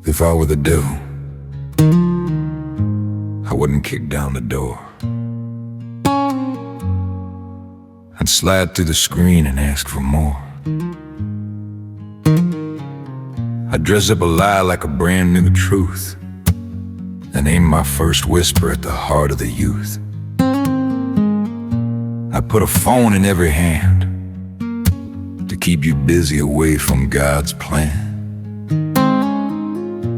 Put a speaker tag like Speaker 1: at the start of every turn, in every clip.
Speaker 1: If I were the devil, I wouldn't kick down the door. I'd slide through the screen and ask for more. I'd dress up a lie like a brand new truth, and aim my first whisper at the heart of the youth. I'd put a phone in every hand to keep you busy away from God's plan.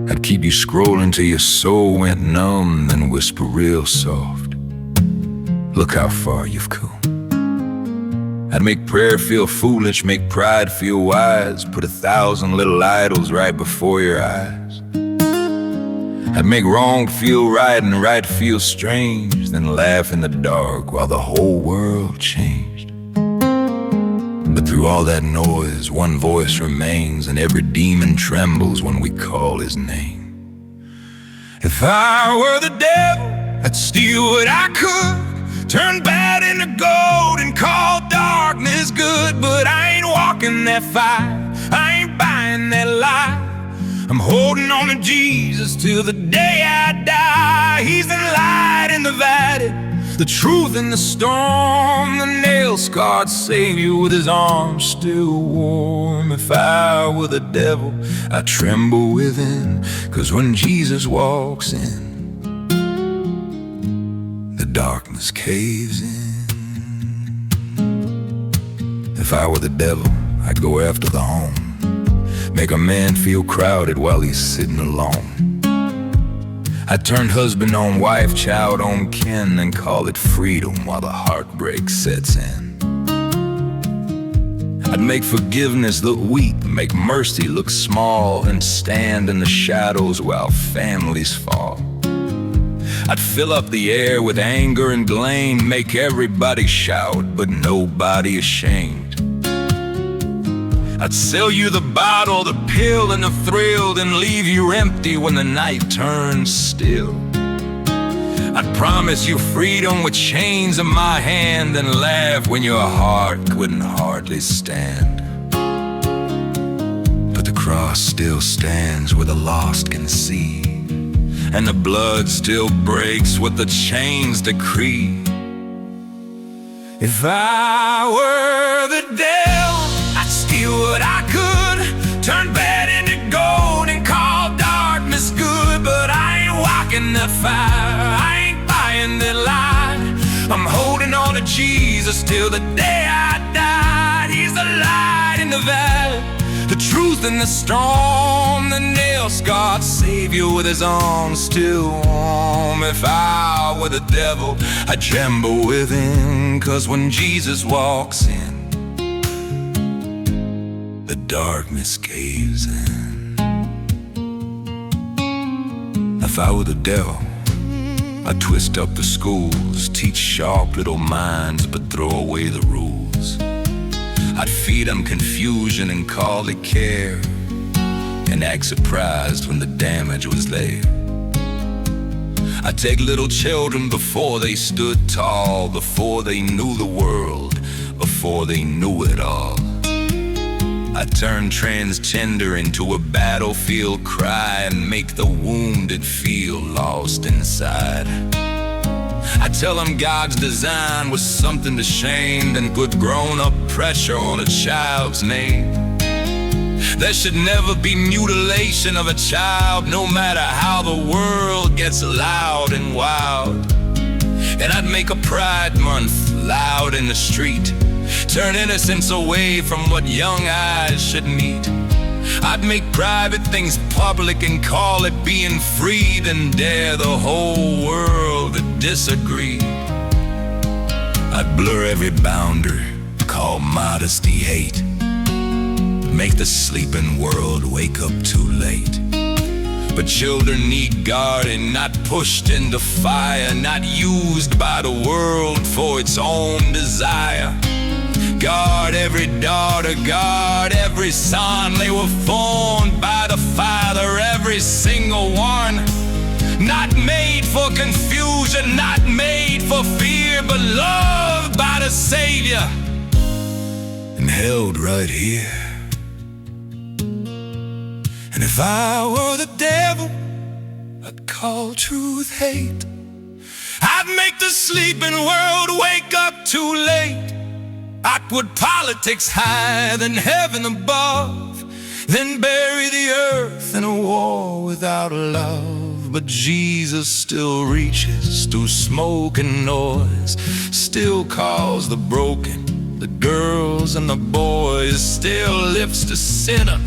Speaker 1: I'd keep you scrolling till your soul went numb, then whisper real soft, look how far you've come. I'd make prayer feel foolish, make pride feel wise, put 1,000 little idols right before your eyes. I'd make wrong feel right and right feel strange, then laugh in the dark while the whole world changed. But through all that noise, one voice remains, and every demon trembles when we call his name. If I were the devil, I'd steal what I could, turn bad into gold and call darkness good. But I ain't walking that fight, I ain't buying that lie. I'm holding on to Jesus till the day I die. He's the light in the valley, the truth in the storm, the nail-scarred Savior with his arms still warm. If I were the devil, I'd tremble within, 'cause when Jesus walks in, the darkness caves in. If I were the devil, I'd go after the home, make a man feel crowded while he's sitting alone. I'd turn husband on wife, child on kin, and call it freedom while the heartbreak sets in. I'd make forgiveness look weak, make mercy look small, and stand in the shadows while families fall. I'd fill up the air with anger and blame, make everybody shout but nobody ashamed. I'd sell you the bottle, the pill, and the thrill, and leave you empty when the night turns still. I'd promise you freedom with chains in my hand, and laugh when your heart couldn't hardly stand. But the cross still stands where the lost can see, and the blood still breaks what the chains decree. If I were the devil, I'd steal what I could, turn bad into gold and call darkness good. But I ain't walking that fire, I ain't buying that lie. I'm holding on to Jesus till the day I die. He's the light in the valley, the truth in the storm, the nail-scarred Savior with his arms still warm. If I were the devil, I'd tremble within, 'cause when Jesus walks in, the darkness caves in. If I were the devil, I'd twist up the schools, teach sharp little minds but throw away the rules. I'd feed them confusion and call it care, and act surprised when the damage was there. I'd take little children before they stood tall, before they knew the world, before they knew it all. I'd turn transgender into a battlefield cry, and make the wounded feel lost inside. I'd tell them God's design was something to shame, and put grown-up pressure on a child's name. There should never be mutilation of a child, no matter how the world gets loud and wild. And I'd make a Pride Month loud in the street, turn innocence away from what young eyes should meet. I'd make private things public and call it being free, then dare the whole world to disagree. I'd blur every boundary, call modesty hate, make the sleeping world wake up too late. But children need guarding, not pushed into fire, not used by the world for its own desire. Guard every daughter, guard every son. They were formed by the Father, every single one. Not made for confusion, not made for fear, but loved by the Savior and held right here. And If I were the devil, I'd call truth hate. I'd make the sleeping world wake up too late. I'd put politics higher than heaven above, then bury the earth in a war without love. But Jesus still reaches through smoke and noise, still calls the broken, the girls and the boys, still lifts the sinner,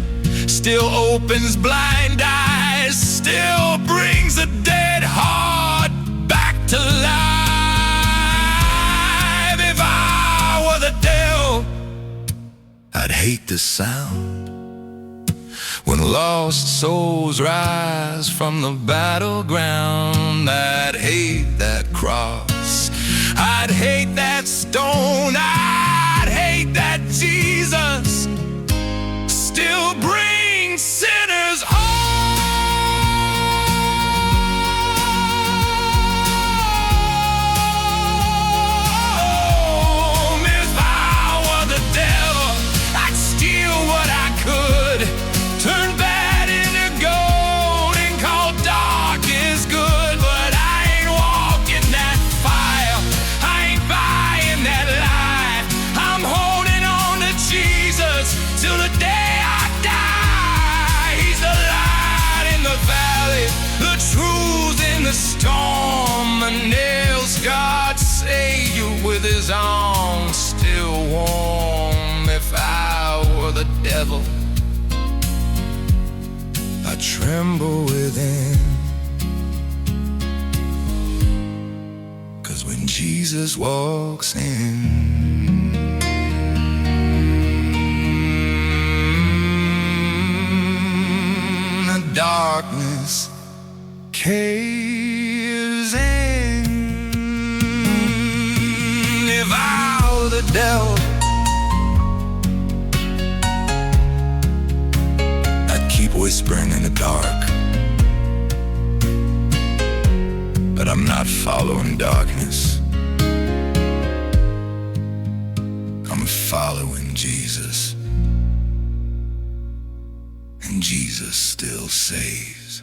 Speaker 1: still opens blind eyes, still brings the dead heart back to life. If I were the devil, I'd hate the sound when lost souls rise from the battleground. I'd hate that cross, I'd hate that stone, I'd hate that Jesus still brings sinners home. If I were the devil, I'd steal what I could, turn bad into gold and call darkness good. But I ain't walking that fire, I ain't buying that life. I'm holding on to Jesus till the day I die. He's the light in the valley, the truth in the storm, the nail-scarred Savior with his arms still warm. If I were the devil, I tremble within, 'cause when Jesus walks in, the darkness caves in. If I were the devil, whispering in the dark, but I'm not following darkness, I'm following Jesus, and Jesus still saves.